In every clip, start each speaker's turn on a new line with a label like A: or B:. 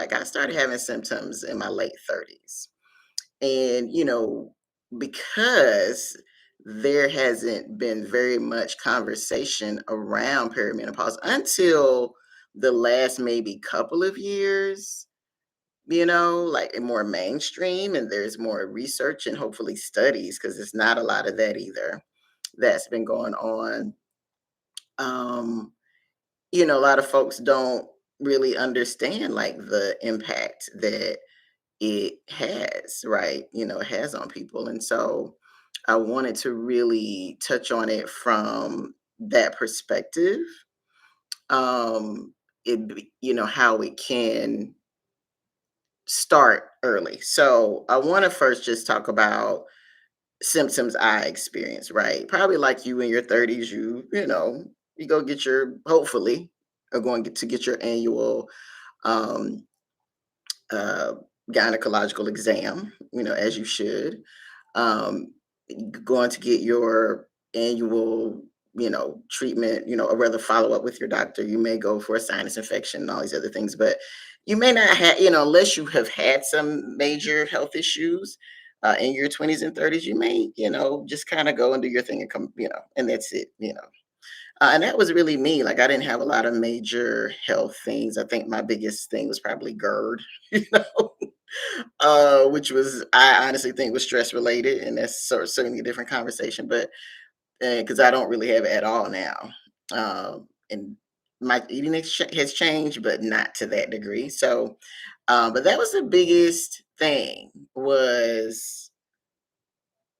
A: like I started having symptoms in my late 30s. And, because there hasn't been very much conversation around perimenopause until the last maybe couple of years, like more mainstream, and there's more research and hopefully studies because it's not a lot of that either that's been going on. Um, a lot of folks don't really understand like the impact that it has, right? It has on people. And so I wanted to really touch on it from that perspective. How it can start early. So I want to first just talk about symptoms I experienced, right? Probably like you in your 30s, you go get your, hopefully, are going to get your annual um, uh, gynecological exam, as you should. Um, Going to get your annual, treatment, or rather follow up with your doctor. You may go for a sinus infection and all these other things, but you may not have, unless you have had some major health issues in your 20s and 30s, you may, just kind of go and do your thing and come, and that's it. And that was really me. Like I didn't have a lot of major health things. I think my biggest thing was probably GERD, which was I honestly think was stress related, and that's certainly a different conversation. But because I don't really have it at all now, and my eating has changed, but not to that degree. So, but that was the biggest thing was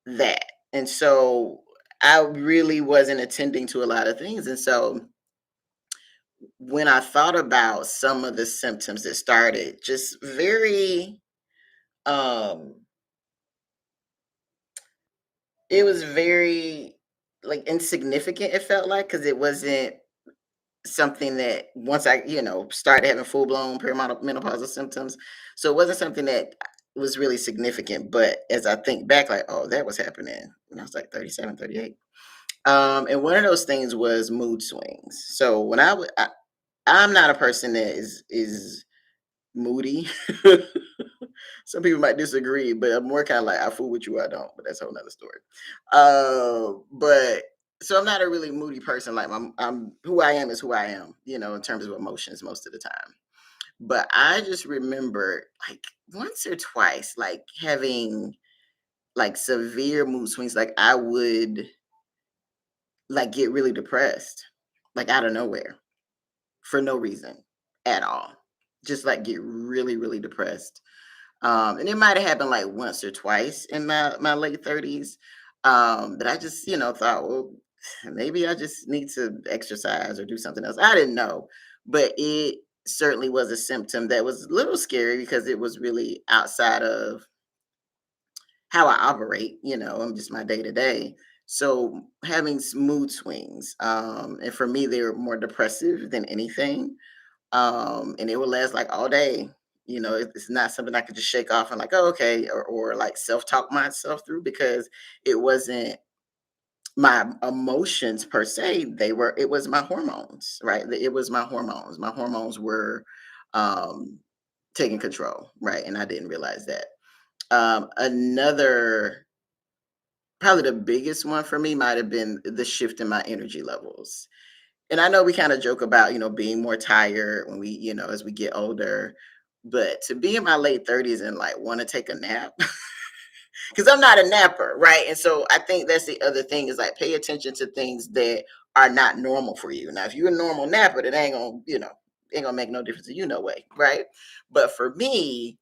A: that, and so I really wasn't attending to a lot of things, and so when I thought about some of the symptoms that started, just very um it was very, like, insignificant, it felt like, because it wasn't something that once I, started having full-blown perimenopausal symptoms, so it wasn't something that was really significant, but as I think back, like, "Oh, that was happening when I was, like, 37, 38." And one of those things was mood swings. So when I'm not a person that is moody. Some people might disagree, but I'm more kind of like I fool with you, I don't. But that's a whole nother story. But so I'm not a really moody person. Like I'm who I am is who I am, in terms of emotions most of the time. But I just remember like once or twice, like having like severe mood swings. Like I would like get really depressed, like out of nowhere for no reason at all. Just like get really, really depressed. And it might have happened like once or twice in my late 30s. But I just, thought, well, maybe I just need to exercise or do something else. I didn't know. But it certainly was a symptom that was a little scary because it was really outside of how I operate, I'm just my day to day. So having mood swings, and for me, they were more depressive than anything, and it would last like all day. It's not something I could just shake off and like, oh, okay, or like self talk myself through because it wasn't my emotions per se. It was my hormones, right? It was my hormones. My hormones were um, taking control, right? And I didn't realize that. Another, probably the biggest one for me might have been the shift in my energy levels. And I know we kind of joke about, being more tired when we, as we get older, but to be in my late 30s and like want to take a nap, because I'm not a napper, right? And so I think that's the other thing is like pay attention to things that are not normal for you. Now, if you're a normal napper, that ain't gonna, ain't gonna make no difference to you, no way, right? But for me,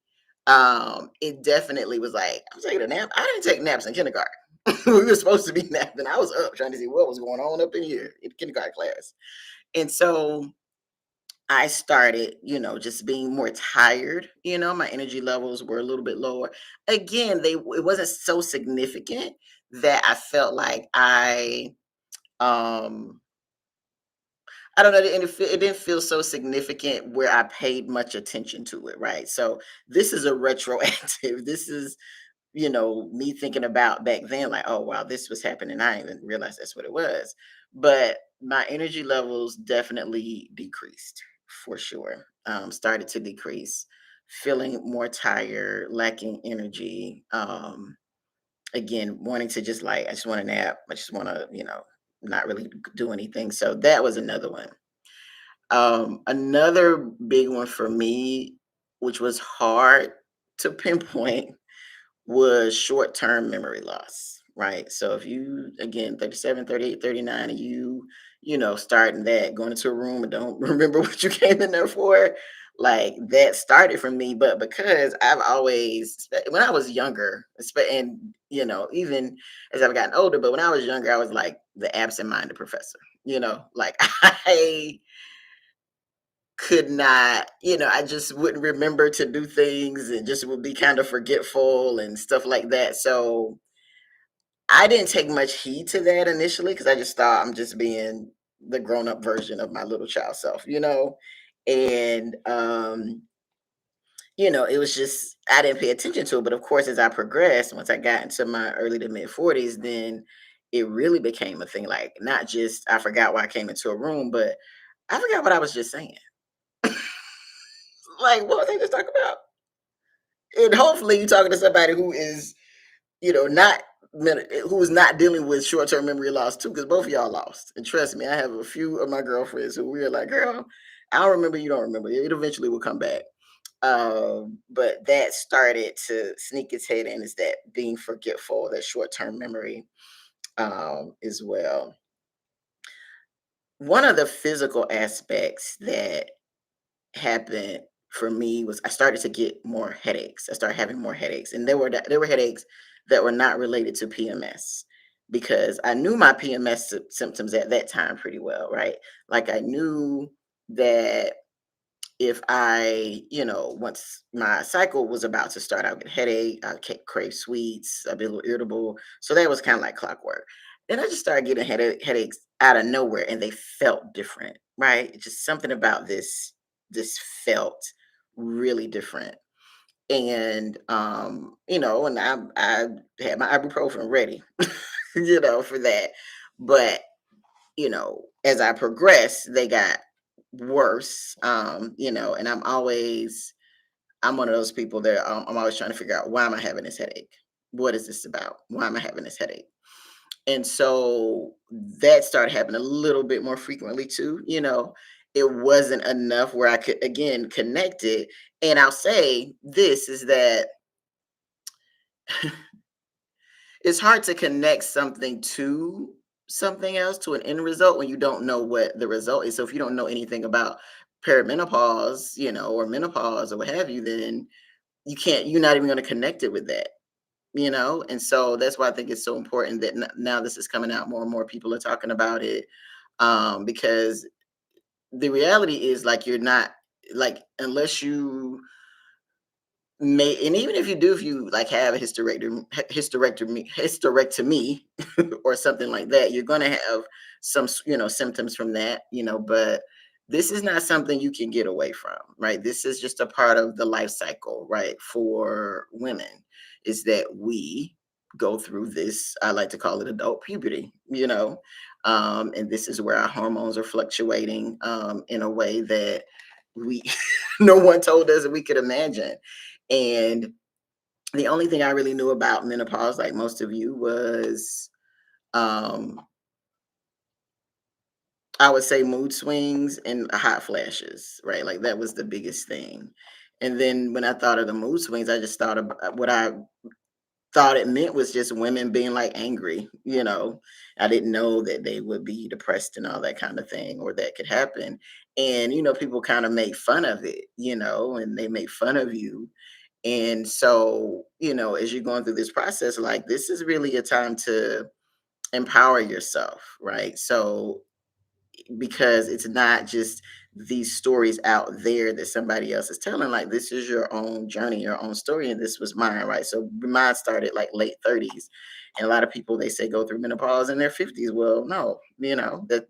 A: it definitely was like I'm taking a nap. I didn't take naps in kindergarten. We were supposed to be napping. I was up trying to see what was going on up in here in kindergarten class. And so I started, just being more tired. My energy levels were a little bit lower. Again, it wasn't so significant that I felt like um I don't know, and it didn't feel so significant where I paid much attention to it, right? So this is a retroactive. This is, me thinking about back then, like, oh wow, this was happening. I didn't even realize that's what it was. But my energy levels definitely decreased for sure. Started to decrease. feeling more tired, lacking energy, again, wanting to just like, I just want to nap. I just want to, not really do anything. So that was another one. Another big one for me, which was hard to pinpoint, was short-term memory loss, right? So if you, again, 37, 38, 39, and starting that, going into a room and don't remember what you came in there for, like that started for me. But because I've always, when I was younger, and even as I've gotten older, but when I was younger, I was like the absent-minded professor, like I could not, I just wouldn't remember to do things and just would be kind of forgetful and stuff like that. So I didn't take much heed to that initially because I just thought I'm just being the grown up version of my little child self, And it was just I didn't pay attention to it. But of course, as I progressed, once I got into my early to mid 40s, then it really became a thing. Like not just I forgot why I came into a room, but I forgot what I was just saying. Like, what was I just talking about? And hopefully you're talking to somebody who is, not who is not dealing with short-term memory loss too, because both of y'all lost. And trust me, I have a few of my girlfriends who we're like, girl, I don't remember, you don't remember. It eventually will come back. But that started to sneak its head in is that being forgetful, that short-term memory as well. One of the physical aspects that happened for me was I started to get more headaches. I started having more headaches, and there were headaches that were not related to PMS because I knew my PMS symptoms at that time pretty well, right? Like I knew that if I, once my cycle was about to start, I would get a headache, crave sweets, I'd be a little irritable. So that was kind of like clockwork. Then I just started getting headaches out of nowhere, and they felt different, right? Just something about this felt really different. And and I had my ibuprofen ready, for that. But as I progressed, they got worse. And I'm one of those people that I'm always trying to figure out why am I having this headache? What is this about? Why am I having this headache? And so that started happening a little bit more frequently too. It wasn't enough where I could again connect it. And I'll say this is that it's hard to connect something to something else to an end result when you don't know what the result is. So if you don't know anything about perimenopause, or menopause or what have you, then you're not even going to connect it with that, And so that's why I think it's so important that now this is coming out more and more people are talking about it. Because the reality is like you're not like unless you may, and even if you like have a hysterectomy or something like that, you're going to have some symptoms from that, but this is not something you can get away from, right? This is just a part of the life cycle, right? For women is that we go through this, I like to call it adult puberty, and this is where our hormones are fluctuating in a way that we no one told us that we could imagine. And the only thing I really knew about menopause, like most of you, was um, I would say mood swings and hot flashes, right? Like that was the biggest thing. And then when I thought of the mood swings, I just thought about what I thought it meant was just women being like angry, I didn't know that they would be depressed and all that kind of thing, or that could happen. And, people kind of make fun of it, and they make fun of you. And so, as you're going through this process, like this is really a time to empower yourself, right? So, because it's not just these stories out there that somebody else is telling, like this is your own journey, your own story, and this was mine, right? So mine started like late 30s. And a lot of people they say go through menopause in their 50s. Well, no,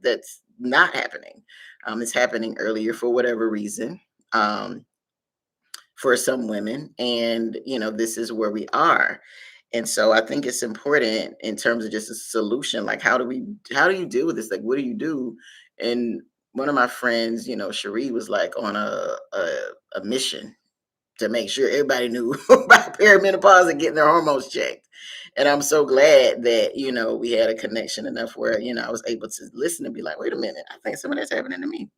A: that's not happening. It's happening earlier for whatever reason. For some women, and this is where we are. And so I think it's important in terms of just a solution, like how do you deal with this, like what do you do? And one of my friends, Cherie, was like on a mission, to make sure everybody knew about perimenopause and getting their hormones checked. And I'm so glad that, we had a connection enough where, I was able to listen and be like, wait a minute, I think some of that's happening to me.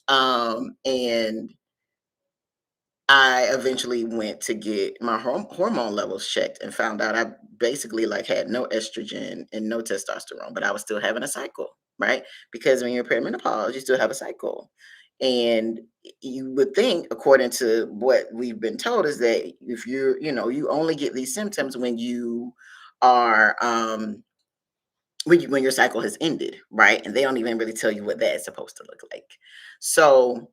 A: And I eventually went to get my hormone levels checked and found out I basically like had no estrogen and no testosterone, but I was still having a cycle, right? Because when you're perimenopause, you still have a cycle. And you would think, according to what we've been told, is that if you only get these symptoms when you are when your cycle has ended, right? And they don't even really tell you what that is supposed to look like. So,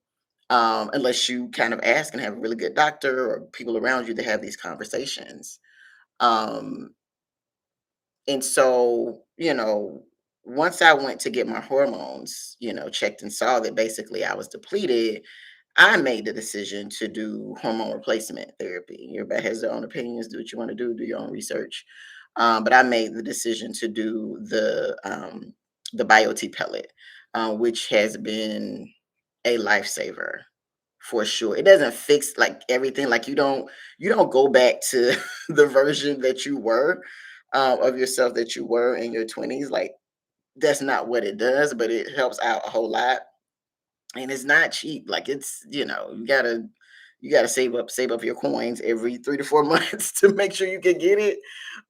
A: unless you kind of ask and have a really good doctor or people around you to have these conversations. Um, and so, once I went to get my hormones, checked and saw that basically I was depleted, I made the decision to do hormone replacement therapy. Everybody has their own opinions. Do what you want to do. Do your own research. But I made the decision to do the BioT pellet, which has been a lifesaver for sure. It doesn't fix like everything. Like you don't go back to the version that you were of yourself that you were in your 20s. Like that's not what it does, but it helps out a whole lot, and it's not cheap. Like it's you gotta save up your coins every 3 to 4 months to make sure you can get it.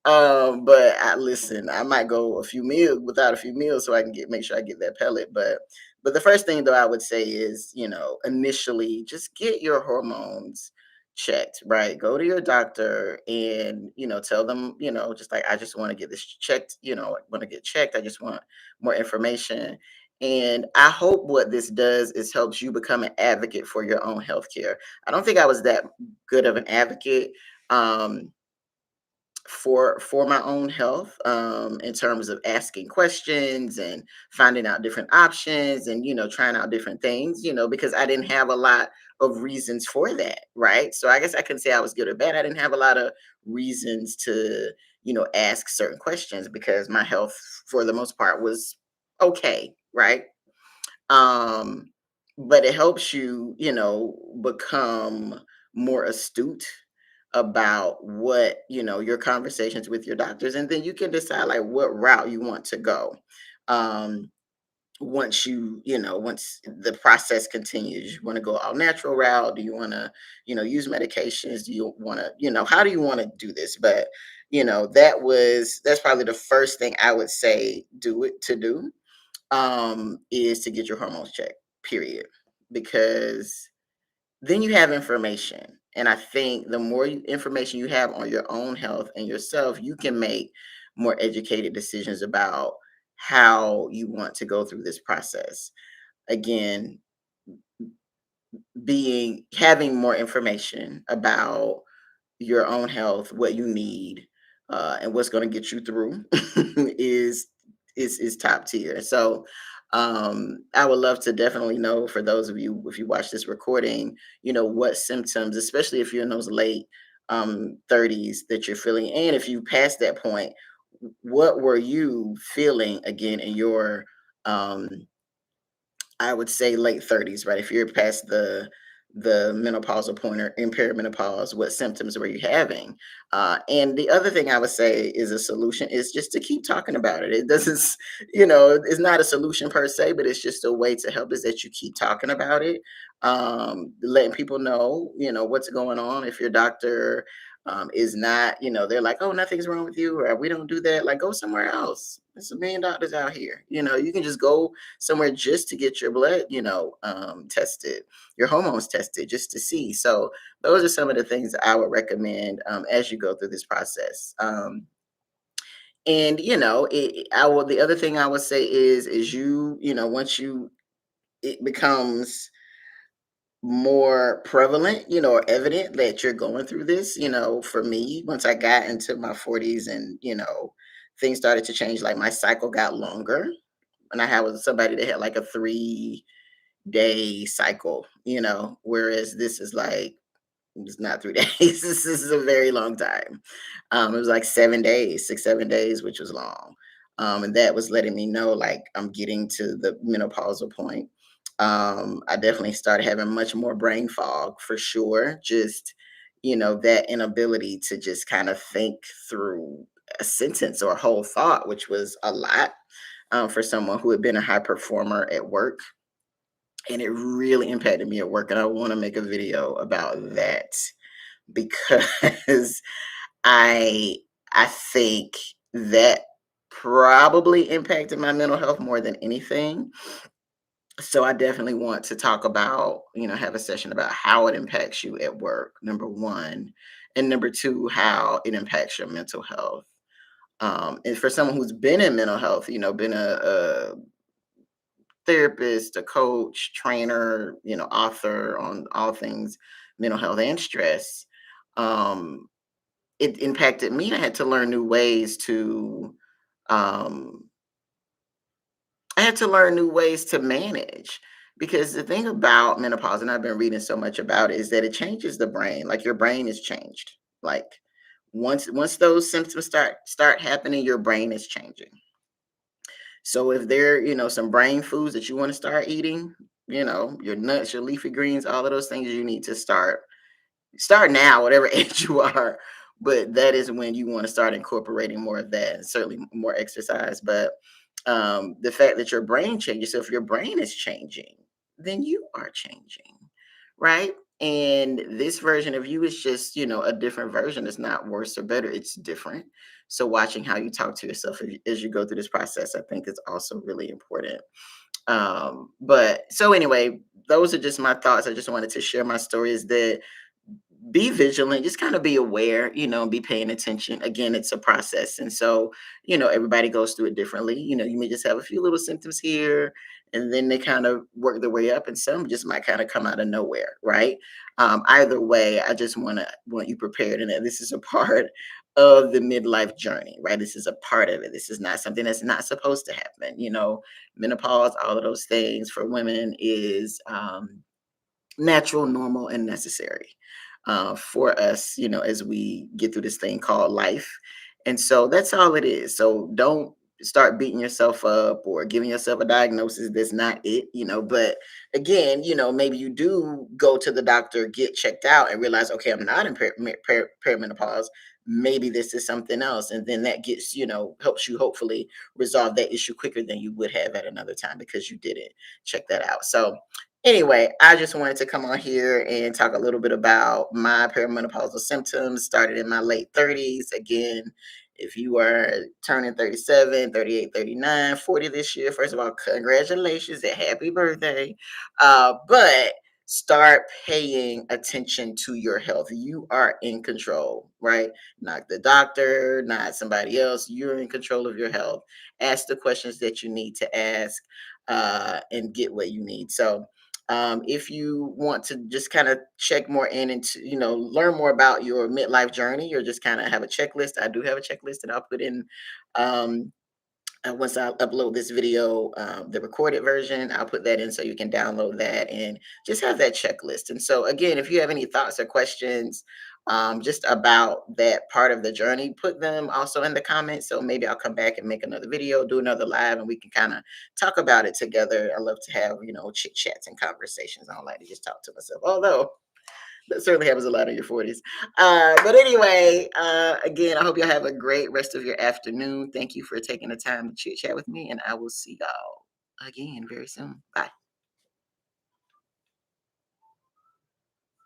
A: But I listen, I might go a few meals without a few meals so I can make sure I get that pellet. But the first thing though I would say is, initially just get your hormones checked, right? Go to your doctor and, tell them, just like I just want to get this checked, I want to get checked. I just want more information. And I hope what this does is helps you become an advocate for your own healthcare. I don't think I was that good of an advocate. For my own health, in terms of asking questions and finding out different options and trying out different things, because I didn't have a lot of reasons for that, right? So I guess I can say I was good or bad. I didn't have a lot of reasons to ask certain questions because my health for the most part was okay, right? um but it helps you become more astute about what your conversations with your doctors, and then you can decide like what route you want to go. um once the process continues, you want to go all natural route? Do you want to use medications? Do you want to how do you want to do this? But that's probably the first thing I would say do is to get your hormones checked, period. Because then you have information. And I think the more information you have on your own health and yourself, you can make more educated decisions about how you want to go through this process. Again, having more information about your own health, what you need, and what's going to get you through is is top tier. So I would love to definitely know, for those of you, if you watch this recording, what symptoms, especially if you're in those late 30s, that you're feeling, and if you passed that point, what were you feeling again in your um, I would say late 30s, right? If you're past the menopausal point or in perimenopause, what symptoms were you having? And the other thing I would say is a solution is just to keep talking about it. It doesn't, it's not a solution per se, but it's just a way to help is that you keep talking about it, letting people know, what's going on. If your doctor is not, they're like, oh, nothing's wrong with you, or we don't do that. Like, go somewhere else. There's a million doctors out here. You can just go somewhere just to get your blood, tested, your hormones tested, just to see. So those are some of the things that I would recommend as you go through this process. And I will. The other thing I would say is once it becomes more prevalent, or evident that you're going through this, for me, once I got into my 40s and things started to change, like my cycle got longer, and I had with somebody that had like a 3-day cycle, whereas this is like, it's not 3 days. This is a very long time. It was like 7 days, 6, 7 days, which was long. And that was letting me know like I'm getting to the menopausal point. I definitely started having much more brain fog for sure. Just that inability to just kind of think through a sentence or a whole thought, which was a lot for someone who had been a high performer at work. And it really impacted me at work. And I want to make a video about that because I I think that probably impacted my mental health more than anything. So I definitely want to talk about, have a session about how it impacts you at work, number one, and number two, how it impacts your mental health. And for someone who's been in mental health, been a therapist, a coach, trainer, author on all things mental health and stress, um, it impacted me. I had to learn new ways to um, manage, because the thing about menopause, and I've been reading so much about it, is that it changes the brain. Like your brain is changed. Like once those symptoms start happening, your brain is changing. So if there, some brain foods that you want to start eating, your nuts, your leafy greens, all of those things you need to start now, whatever age you are. But that is when you want to start incorporating more of that, and certainly more exercise. But the fact that your brain changes, so if your brain is changing, then you are changing, right? And this version of you is just, a different version. It's not worse or better, it's different. So watching how you talk to yourself as you go through this process, I think is also really important. But so anyway, those are just my thoughts. I just wanted to share my story, is that be vigilant, just kind of be aware, be paying attention. Again, it's a process. And so, everybody goes through it differently. You may just have a few little symptoms here, and then they kind of work their way up, and some just might kind of come out of nowhere, right? Either way, I just want you prepared, and that this is a part of the midlife journey, right? This is a part of it. This is not something that's not supposed to happen. Menopause, all of those things for women is natural, normal, and necessary for us, as we get through this thing called life. And so that's all it is. So don't start beating yourself up or giving yourself a diagnosis that's not it, But again, maybe you do go to the doctor, get checked out, and realize, okay, I'm not in perimenopause. Maybe this is something else. And then that gets, helps you hopefully resolve that issue quicker than you would have at another time because you didn't check that out. So anyway, I just wanted to come on here and talk a little bit about my perimenopausal symptoms. Started in my late 30s. Again, if you are turning 37, 38, 39, 40 this year, first of all, congratulations and happy birthday. But start paying attention to your health. You are in control, right? Not the doctor, not somebody else. You're in control of your health. Ask the questions that you need to ask, and get what you need. So, if you want to just kind of check more in into, learn more about your midlife journey, or just kind of have a checklist, I do have a checklist that I'll put in. Um, Once I upload this video, the recorded version, I'll put that in so you can download that and just have that checklist. And so, again, if you have any thoughts or questions just about that part of the journey, put them also in the comments. So maybe I'll come back and make another video, do another live, and we can kind of talk about it together. I love to have, chit chats and conversations. I don't like to just talk to myself, although that certainly happens a lot in your 40s. But anyway, again, I hope y'all have a great rest of your afternoon. Thank you for taking the time to chit chat with me, and I will see y'all again very soon. Bye.